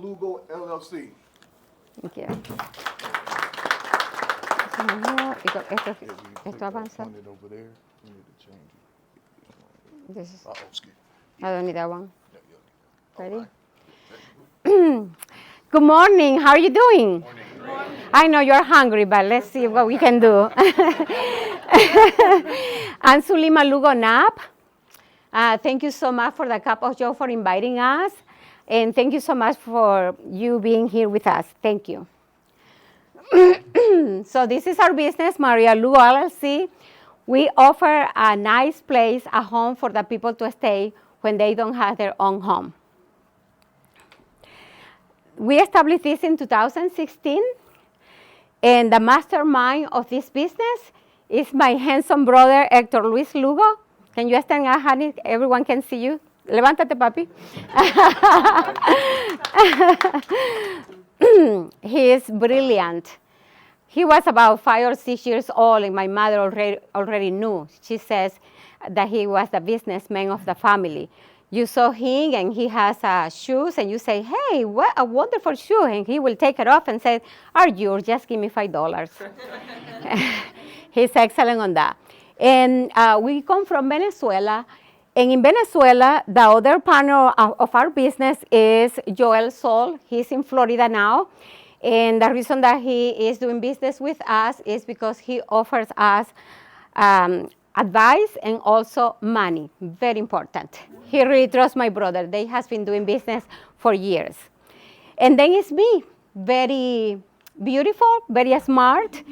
Lugo LLC. Thank you. Esto avanza. Point it over there. You need to change it. This is, Oh, excuse me. I don't need that one. Yeah, yeah. Ready? Good morning. How are you doing? Morning. I know you're hungry, but let's see what we can do. I'm Sulima Lugo Nap. Thank you so much for the Cup of Joe for inviting us. And thank you so much for you being here with us. Thank you. So this is our business, Maria Lugo LLC. We offer a nice place, a home for the people to stay when they don't have their own home. We established this in 2016, and the mastermind of this business is my handsome brother, Hector Luis Lugo. Can you stand up, honey? Everyone can see you. Levántate, papi. He is brilliant. He was about 5 or 6 years old, and my mother already knew. She says that he was the businessman of the family. You saw him, and he has shoes, and you say, hey, what a wonderful shoe. And he will take it off and say, are yours, just give me $5. He's excellent on that. And we come from Venezuela. And in Venezuela, the other partner of our business is Joel Sol. He's in Florida now. And the reason that he is doing business with us is because he offers us advice and also money. Very important. He really trusts my brother. They has been doing business for years. And then it's me, very beautiful, very smart,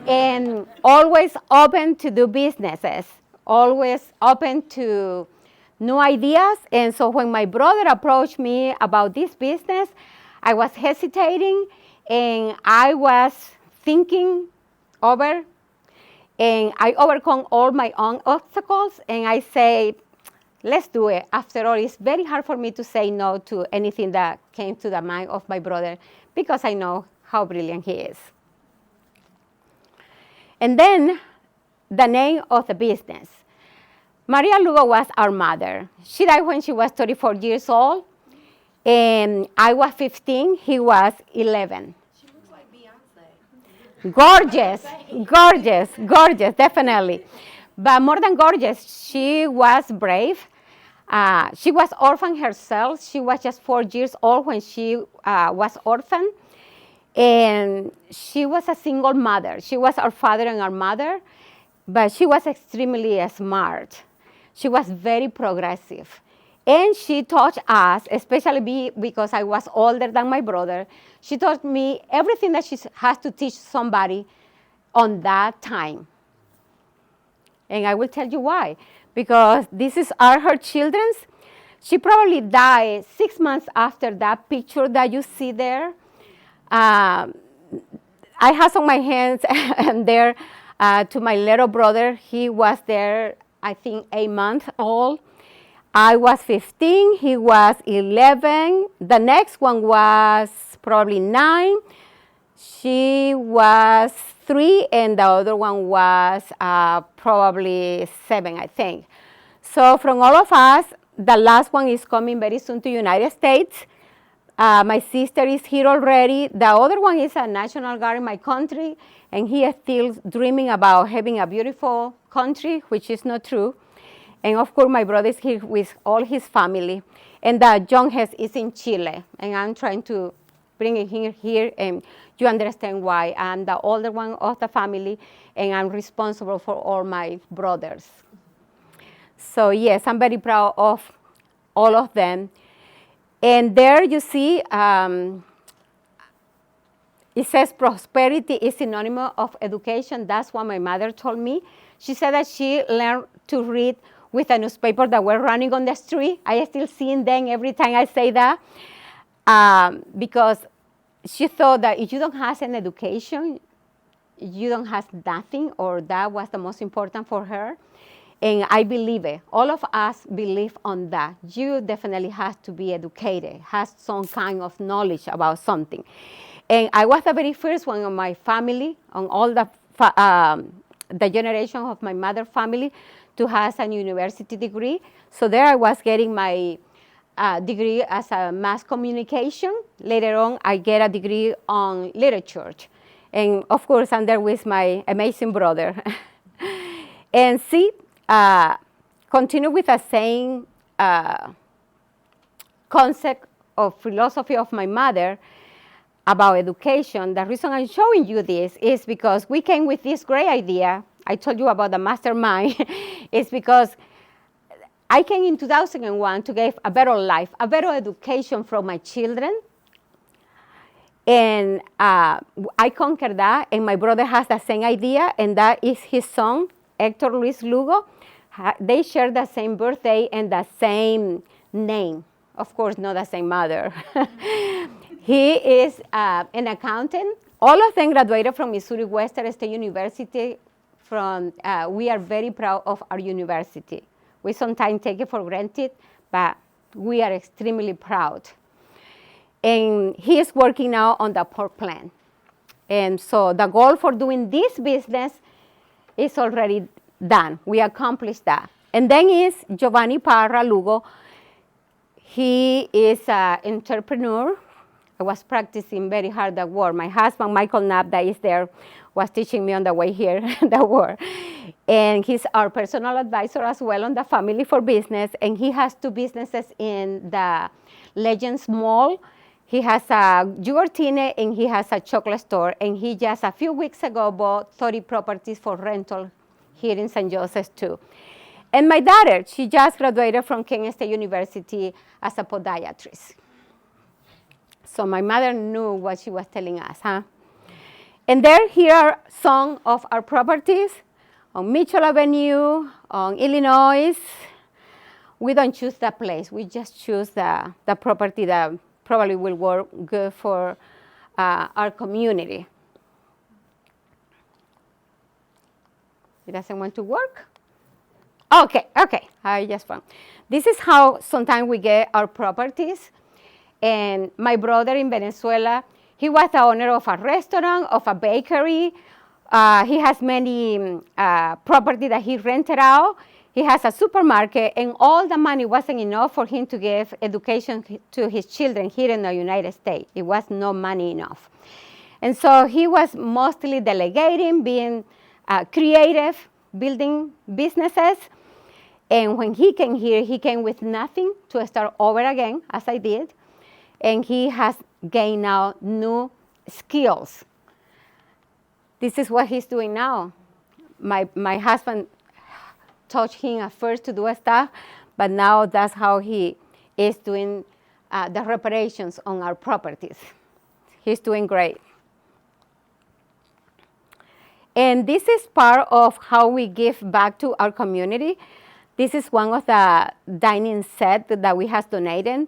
and always open to do businesses, always open to new ideas. And so when my brother approached me about this business, I was hesitating, and I was thinking over, and I overcome all my own obstacles, and I say, let's do it. After all, it's very hard for me to say no to anything that came to the mind of my brother because I know how brilliant he is. And then the name of the business. Maria Lugo was our mother. She died when she was 34 years old. And I was 15, he was 11. She looks like Beyonce. Gorgeous, gorgeous, gorgeous, definitely. But more than gorgeous, she was brave. She was orphaned herself. She was just 4 years old when she was orphaned. And she was a single mother. She was our father and our mother, but she was extremely smart. She was very progressive. And she taught us, especially me, because I was older than my brother, she taught me everything that she has to teach somebody on that time. And I will tell you why. Because are her children's. She probably died 6 months after that picture that you see there. I have on my hands and there to my little brother. He was there, I think, 8 months old. I was 15, he was 11. The next one was probably 9. She was 3, and the other one was probably 7, I think. So from all of us, the last one is coming very soon to United States. My sister is here already. The other one is a National Guard in my country, and he is still dreaming about having a beautiful country, which is not true. And of course, my brother is here with all his family. And the youngest is in Chile. And I'm trying to bring him here, and you understand why. I'm the older one of the family, and I'm responsible for all my brothers. So yes, I'm very proud of all of them. And there you see, it says prosperity is synonymous of education. That's what my mother told me. She said that she learned to read with a newspaper that were running on the street. I still see them every time I say that, because she thought that if you don't have an education, you don't have nothing, or that was the most important for her. And I believe it. All of us believe on that. You definitely have to be educated, have some kind of knowledge about something. And I was the very first one in my family, on all the generation of my mother's family, to have a university degree. So there I was getting my a degree as a mass communication. Later on, I get a degree on literature. And of course, I'm there with my amazing brother. And see, continue with the same concept of philosophy of my mother about education. The reason I'm showing you this is because we came with this great idea. I told you about the mastermind. It's because I came in 2001 to give a better life, a better education for my children. And I conquered that, and my brother has the same idea, and that is his son, Hector Luis Lugo. They share the same birthday and the same name. Of course, not the same mother. He is an accountant. All of them graduated from Missouri Western State University. We are very proud of our university. We sometimes take it for granted, but we are extremely proud. And he is working now on the pork plant. And so the goal for doing this business is already done. We accomplished that. And then is Giovanni Parra Lugo. He is an entrepreneur. I was practicing very hard that word. My husband, Michael Knapp, that is there, was teaching me on the way here that word. And he's our personal advisor as well on the Family for Business. And he has two businesses in the Legends Mall. He has a Juartine and he has a chocolate store. And he just a few weeks ago bought 30 properties for rental here in St. Joseph too. And my daughter, she just graduated from Kent State University as a podiatrist. So my mother knew what she was telling us, huh? And here are some of our properties on Mitchell Avenue, on Illinois. We don't choose the place. We just choose the property that probably will work good for our community. It doesn't want to work? Okay, I just found. This is how sometimes we get our properties. And my brother in Venezuela, he was the owner of a restaurant, of a bakery. He has many property that he rented out. He has a supermarket, and all the money wasn't enough for him to give education to his children here in the United States. It was no money enough. And so he was mostly delegating, being creative, building businesses. And when he came here, he came with nothing to start over again, as I did. And he has gained now new skills. This is what he's doing now. My husband taught him at first to do stuff, but now that's how he is doing the reparations on our properties. He's doing great. And this is part of how we give back to our community. This is one of the dining sets that we have donated.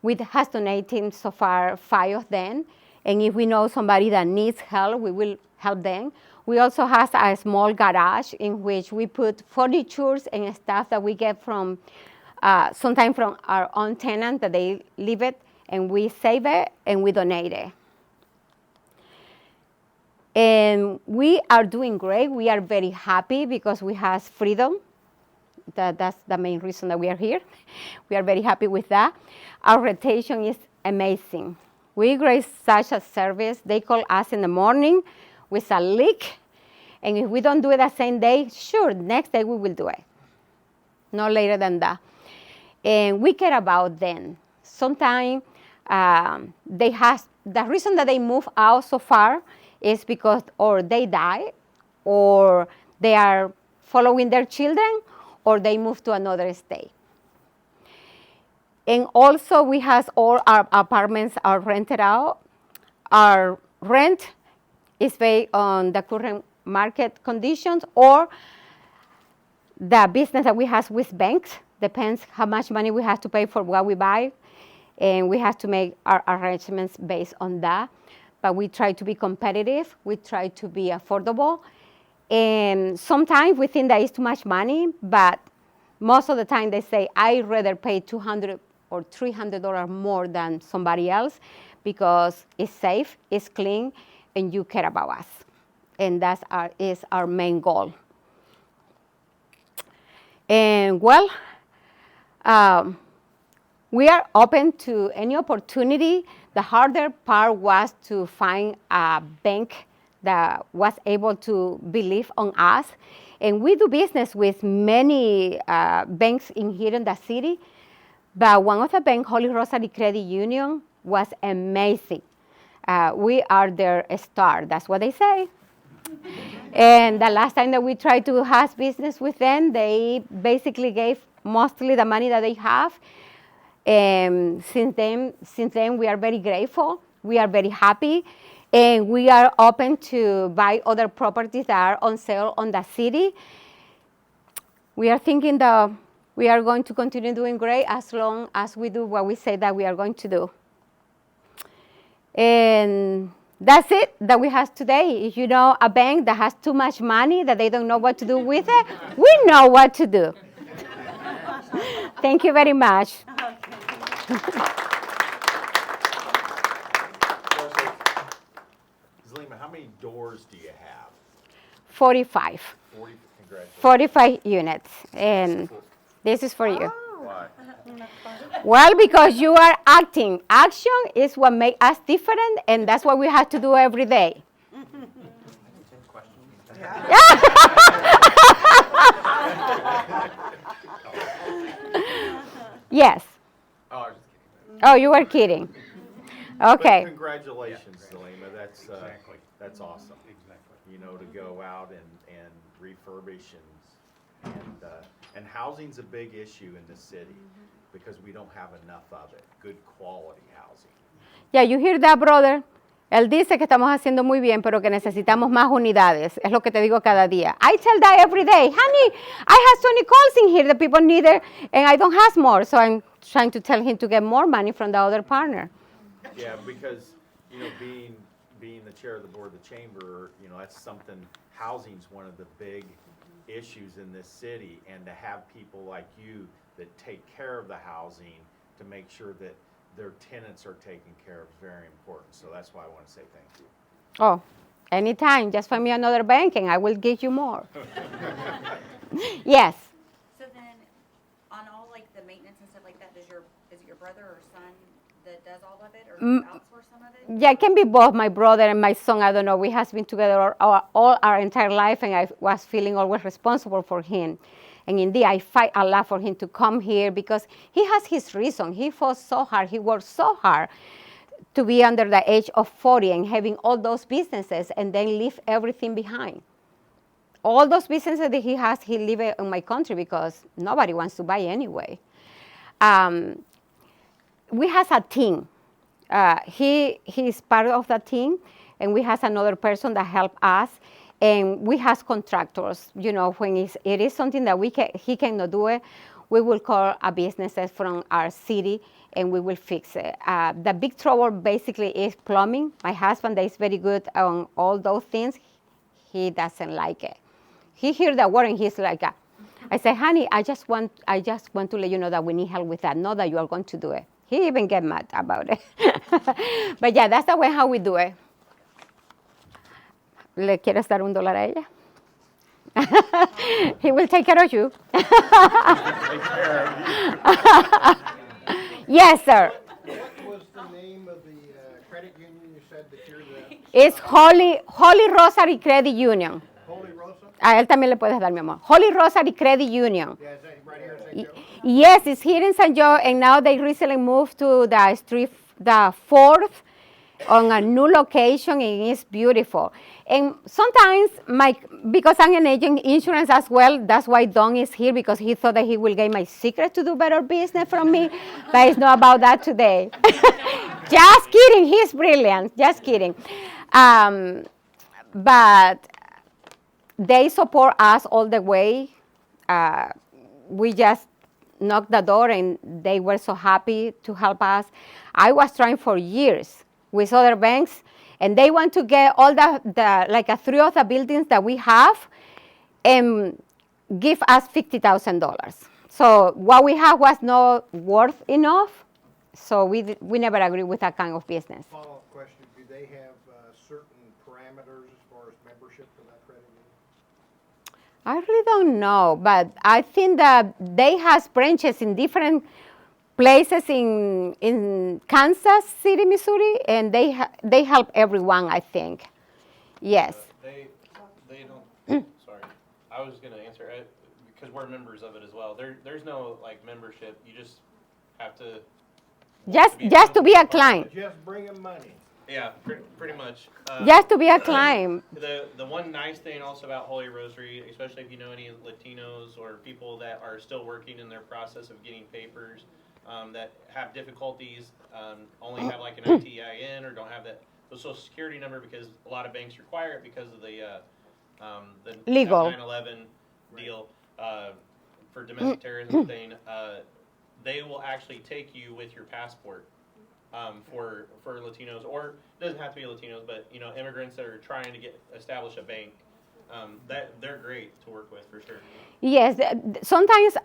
We have donated so far 5 of them. And if we know somebody that needs help, we will help them. We also have a small garage in which we put furniture and stuff that we get from, sometimes from our own tenant that they leave it, and we save it and we donate it. And we are doing great. We are very happy because we have freedom. That's the main reason that we are here. We are very happy with that. Our rotation is amazing. We grace such a service. They call us in the morning with a leak. And if we don't do it the same day, sure, next day we will do it. No later than that. And we care about them. Sometimes the reason that they move out so far is because or they die, or they are following their children, or they move to another state. And also we have all our apartments are rented out. Our rent is based on the current market conditions or the business that we have with banks. Depends how much money we have to pay for what we buy. And we have to make our arrangements based on that. But we try to be competitive. We try to be affordable. And sometimes we think that is too much money, but most of the time they say, I'd rather pay $200 or $300 more than somebody else because it's safe, it's clean, and you care about us. And that is our main goal. And well, We are open to any opportunity. The harder part was to find a bank that was able to believe on us. And we do business with many banks in here in the city. But one of the banks, Holy Rosary Credit Union, was amazing. We are their star. That's what they say. And the last time that we tried to have business with them, they basically gave mostly the money that they have. And since then, we are very grateful. We are very happy. And we are open to buy other properties that are on sale on the city. We are thinking that we are going to continue doing great as long as we do what we say that we are going to do. And that's it that we have today. If you know a bank that has too much money that they don't know what to do with it, we know what to do. Thank you very much. Zelima, how many doors do you have? 45. 40, congratulations. 45 units. And this is for you. Why? Well, because you are acting. Action is what makes us different, and that's what we have to do every day. Yes. Oh, I was just kidding. Oh, you were kidding. Okay. But congratulations, Zelima. That's awesome. Exactly. You know, to go out and refurbish and housing's a big issue in the city because we don't have enough of it. Good quality housing. Yeah, you hear that, brother? Él dice que estamos haciendo muy bien, pero que necesitamos más unidades. Es lo que te digo cada día. I tell that every day. Honey, I have 20 calls in here that people need it, and I don't have more. So I'm trying to tell him to get more money from the other partner. Yeah, because, you know, being the chair of the board of the chamber, you know, that's something, housing's one of the big issues in this city, and to have people like you that take care of the housing to make sure that their tenants are taken care of is very important. So that's why I want to say thank you. Oh, anytime. Just find me another bank and I will give you more. Yes. So then, on all like the maintenance and stuff like that, is it your brother or son that does all of it, or do you outsource some of it? Yeah, it can be both my brother and my son. I don't know. We have been together all our entire life, and I was feeling always responsible for him. And indeed, I fight a lot for him to come here because he has his reason. He fought so hard. He worked so hard to be under the age of 40 and having all those businesses and then leave everything behind. All those businesses that he has, he leave it in my country because nobody wants to buy anyway. We have a team. He is part of the team, and we have another person that help us. And we have contractors. You know, when it is something that he cannot do it, we will call a businesses from our city and we will fix it. The big trouble basically is plumbing. My husband is very good on all those things. He doesn't like it. He hears the word and he's like, I say, honey, I just want to let you know that we need help with that, not that you are going to do it. He even get mad about it. But yeah, that's the way how we do it. ¿Le quieres dar $1 a ella? He will take care of you. Yes, sir. What was the name of the credit union you said that you're the... It's Holy Rosary Credit Union. Holy Rosa? A él también le puedes dar, mi amor. Holy Rosary Credit Union. Yeah, is that right here in St. Joe? Yes, it's here in St. Joe, and now they recently moved to the street, the 4th, on a new location, and it's beautiful. And sometimes, because I'm an agent insurance as well, that's why Don is here, because he thought that he will get my secret to do better business from me, but it's not about that today. Just kidding, he's brilliant, just kidding. But they support us all the way. We just knocked the door, and they were so happy to help us. I was trying for years with other banks, and they want to get all the 3 of the buildings that we have and give us $50,000. So what we have was not worth enough, so we never agreed with that kind of business. Follow-up question, do they have certain parameters as far as membership for that credit union? I really don't know, but I think that they have branches in different places in Kansas City, Missouri, and they help everyone, I think. Yes. They don't. Sorry, I was gonna answer it because we're members of it as well. There's no like membership. You just have to. Just to be a client. Just bring them money. Yeah, pretty much. Just to be a client. The one nice thing also about Holy Rosary, especially if you know any Latinos or people that are still working in their process of getting papers, that have difficulties, only have like an ITIN or don't have the Social Security number because a lot of banks require it because of the Legal. 9/11 deal for domestic terrorism thing. They will actually take you with your passport. For Latinos, or it doesn't have to be Latinos, but immigrants that are trying to establish a bank, that they're great to work with for sure. Yes, sometimes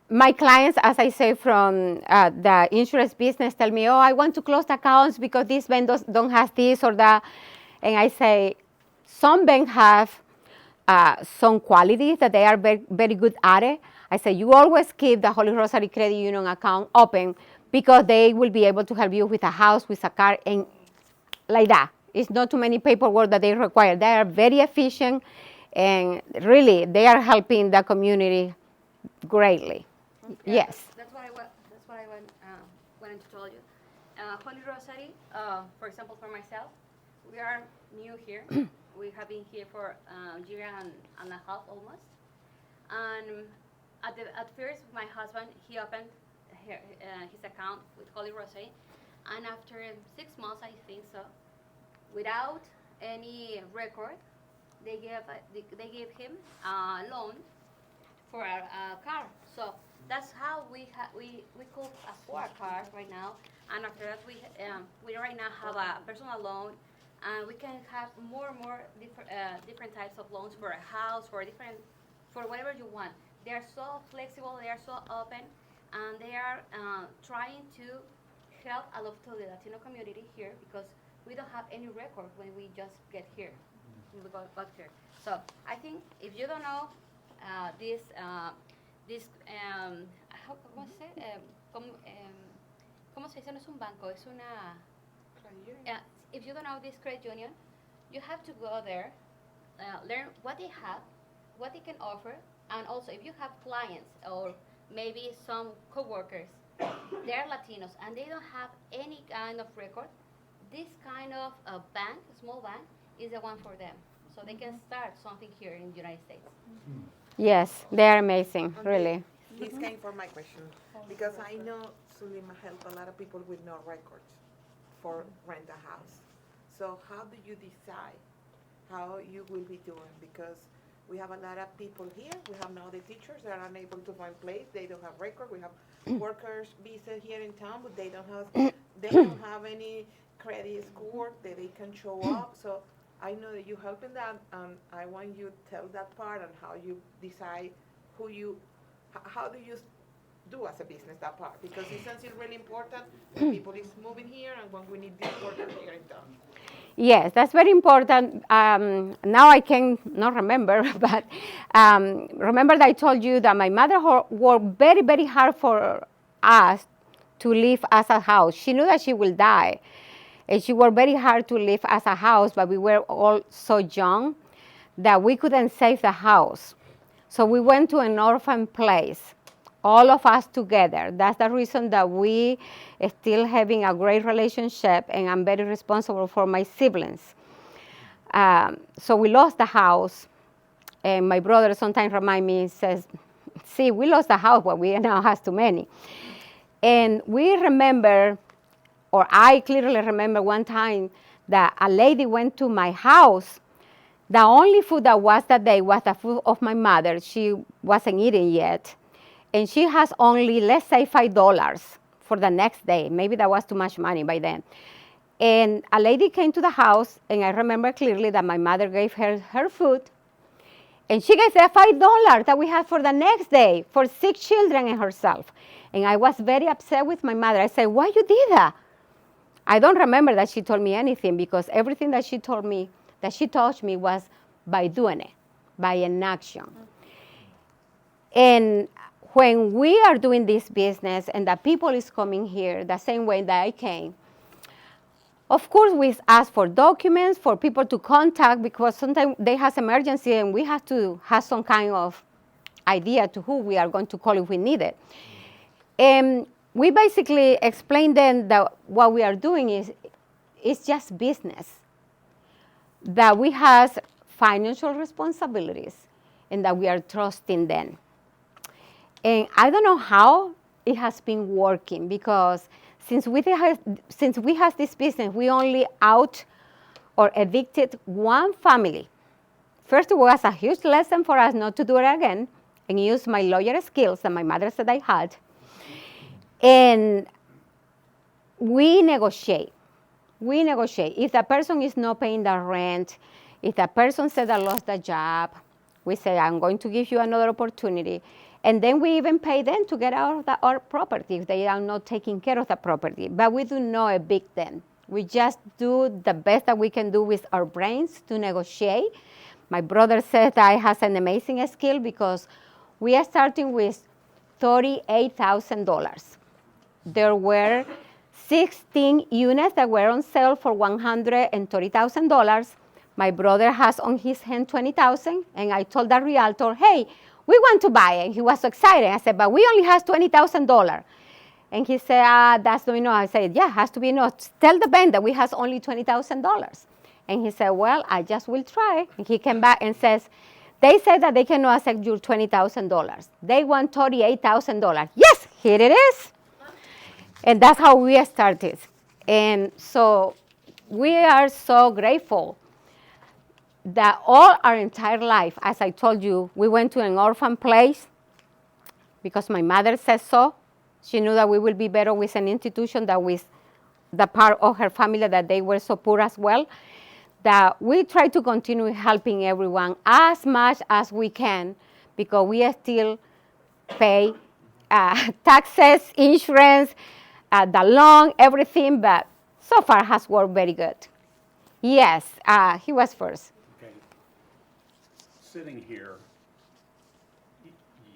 my clients, as I say, from the insurance business, tell me, "Oh, I want to close accounts because these vendors don't have this or that," and I say, some banks have some qualities that they are very, very good at it. I say, you always keep the Holy Rosary Credit Union account open because they will be able to help you with a house, with a car, and like that. It's not too many paperwork that they require. They are very efficient, and really, they are helping the community greatly. Yes. That's what I wanted to tell you. Holy Rosary, for example, for myself, we are new here. We have been here for a year and a half almost. And at first, my husband, he opened his account with Holy Rosary, and after 6 months, I think so, without any record, they gave him a loan for a car. So that's how we could afford a car right now. And after that, we right now have a personal loan, and we can have more different types of loans for a house, for whatever you want. They are so flexible. They are so open. And they are trying to help a lot to the Latino community here because we don't have any record when we just get here. We got here. So I think if you don't know this, ¿cómo se dice? ¿Cómo se dice? No es un banco, es una. If you don't know this credit union, you have to go there, learn what they have, what they can offer, and also if you have clients or maybe some co-workers, they're Latinos and they don't have any kind of record, this kind of bank, small bank, is the one for them. So they can start something here in the United States. Yes, they are amazing, really. This came for my question, because I know Sulima helped a lot of people with no records for rent a house. So how do you decide how you will be doing? Because we have a lot of people here. We have now the teachers that are unable to find place. They don't have record. We have workers visa here in town, but they don't have any credit score that they can show up. So I know that you help in that, and I want you to tell that part and how you decide how do you do as a business that part, because it seems it's really important when people is moving here and when we need this worker here in town. Yes, that's very important. Now I can not remember, but remember that I told you that my mother worked very, very hard for us to live as a house. She knew that she will die, and she worked very hard to live as a house, but we were all so young that we couldn't save the house. So we went to an orphan place, all of us together. That's the reason that we are still having a great relationship, and I'm very responsible for my siblings. So we lost the house, and my brother sometimes reminds me, says, see, we lost the house, but we now have too many. And we remember, or I clearly remember one time that a lady went to my house. The only food that was that day was the food of my mother. She wasn't eating yet. And she has only, let's say, $5 for the next day. Maybe that was too much money by then. And a lady came to the house, and I remember clearly that my mother gave her her food. And she gave the $5 that we had for the next day for 6 children and herself. And I was very upset with my mother. I said, why you did that? I don't remember that she told me anything, because everything that she told me, that she taught me, was by doing it, by inaction. And when we are doing this business and the people is coming here the same way that I came, of course, we ask for documents, for people to contact, because sometimes they have emergency and we have to have some kind of idea to who we are going to call if we need it. And we basically explain them that what we are doing is just business, that we have financial responsibilities and that we are trusting them. And I don't know how it has been working, because since we have this business, we only out or evicted one family. First, it was a huge lesson for us not to do it again and use my lawyer skills that my mother said I had. And we negotiate. We negotiate. If the person is not paying the rent, if the person said I lost the job, we say, I'm going to give you another opportunity. And then we even pay them to get out of our property if they are not taking care of the property. But we do not evict them. We just do the best that we can do with our brains to negotiate. My brother said I have an amazing skill, because we are starting with $38,000. There were 16 units that were on sale for $130,000. My brother has on his hand $20,000, and I told the realtor, hey, we want to buy it. He was so excited. I said, but we only have $20,000. And he said, that's not enough. I said, yeah, it has to be enough. Tell the bank that we have only $20,000. And he said, well, I just will try. And he came back and says, they said that they cannot accept your $20,000. They want $38,000. Yes, here it is. And that's how we started. And so we are so grateful that all our entire life, as I told you, we went to an orphan place because my mother said so. She knew that we will be better with an institution than with the part of her family that they were so poor as well. That we try to continue helping everyone as much as we can, because we still pay taxes, insurance, the loan, everything, but so far has worked very good. Yes, he was first. Okay. Sitting here,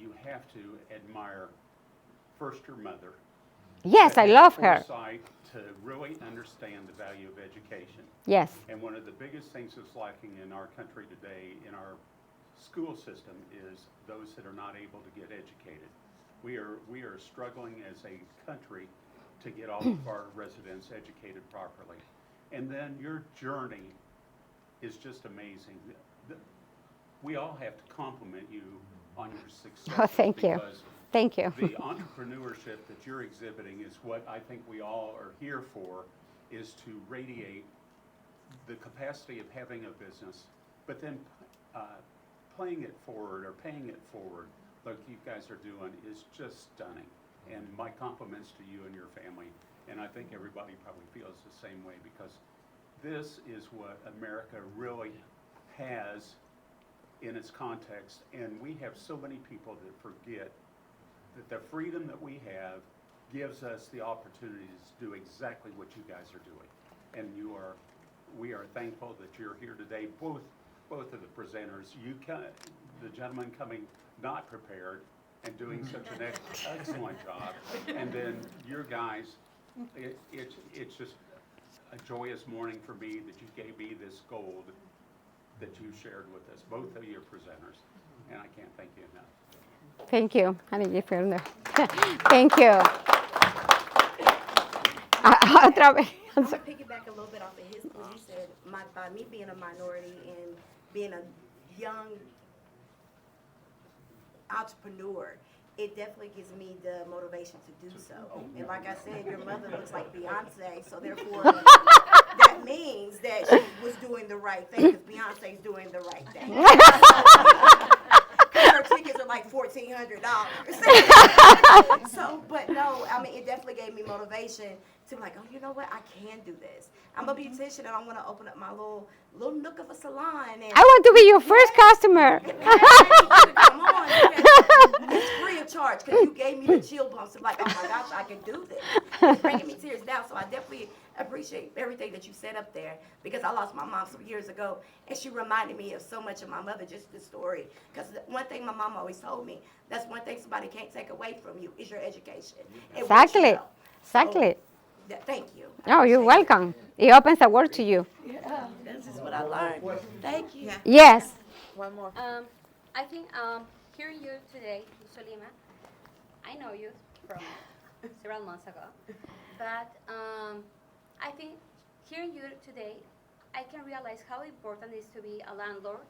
you have to admire first your mother. Yes, I love her. Foresight to really understand the value of education. Yes. And one of the biggest things that's lacking in our country today, in our school system, is those that are not able to get educated. We are struggling as a country to get all of our residents educated properly. And then your journey is just amazing. We all have to compliment you on your success. Oh, thank you. Thank you. The entrepreneurship that you're exhibiting is what I think we all are here for, is to radiate the capacity of having a business, but then playing it forward or paying it forward like you guys are doing is just stunning. And my compliments to you and your family. And I think everybody probably feels the same way, because this is what America really has in its context. And we have so many people that forget that the freedom that we have gives us the opportunities to do exactly what you guys are doing. And we are thankful that you're here today, both of the presenters. The gentleman coming not prepared and doing such an excellent job. And then your guys, it's just a joyous morning for me that you gave me this gold that you shared with us, both of your presenters. And I can't thank you enough. Thank you. Thank you. Otra vez. I'm going to piggyback a little bit off of his point. He said, by me being a minority and being a young entrepreneur, it definitely gives me the motivation to do so. And like I said, your mother looks like Beyonce, so therefore that means that she was doing the right thing, because Beyonce's doing the right thing. Her tickets are like $1,400. So, but no, I mean, it definitely gave me motivation to like, oh, you know what, I can do this. I'm a beautician and I want to open up my little nook of a salon. And I want to be your first customer. come on, it's free of charge because you gave me the chill bumps of like, oh my gosh, I can do this. It's bringing me tears now. So I definitely appreciate everything that you said up there because I lost my mom some years ago and she reminded me of so much of my mother, just the story. Because one thing my mom always told me, that's one thing somebody can't take away from you is your education. And what you Exactly. know. Exactly. So, thank you. Oh, you're welcome. It opens the world to you. Yeah, this is what I learned. Thank you. Yeah. Yes. One more. I think hearing you today, Solima, I know you from several months ago, but I think hearing you today, I can realize how important it is to be a landlord,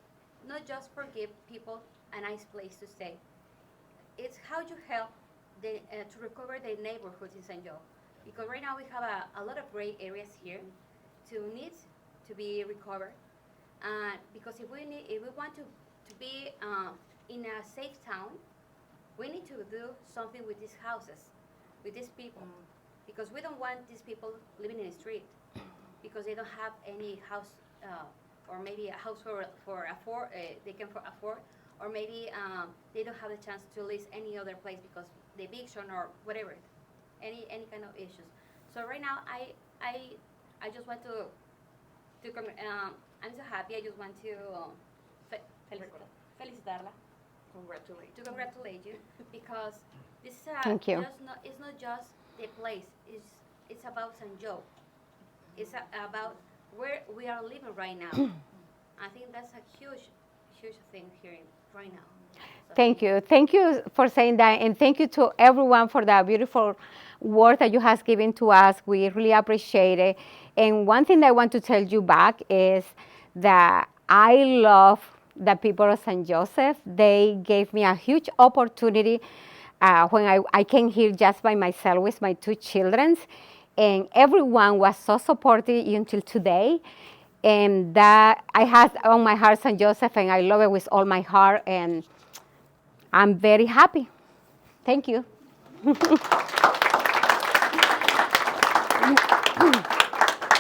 not just for give people a nice place to stay. It's how you help to recover the neighborhoods in St. Joe. Because right now we have a lot of gray areas here to need to be recovered. Because if we want to be in a safe town, we need to do something with these houses, with these people. Because we don't want these people living in the street because they don't have any house or maybe a house they can afford, or maybe they don't have the chance to lease any other place because the eviction or whatever, any kind of issues. So right now, I just want to I'm so happy. I just want to felicitarla, to congratulate you because this is Thank you. it's not just the place. It's about St. Joe. It's about where we are living right now. I think that's a huge thing here right now. So Thank you. Thank you for saying that. And thank you to everyone for that beautiful word that you have given to us. We really appreciate it. And one thing that I want to tell you back is that I love the people of St. Joseph. They gave me a huge opportunity when I came here just by myself with my 2 children. And everyone was so supportive until today. And that I have on my heart St. Joseph, and I love it with all my heart. And I'm very happy. Thank you.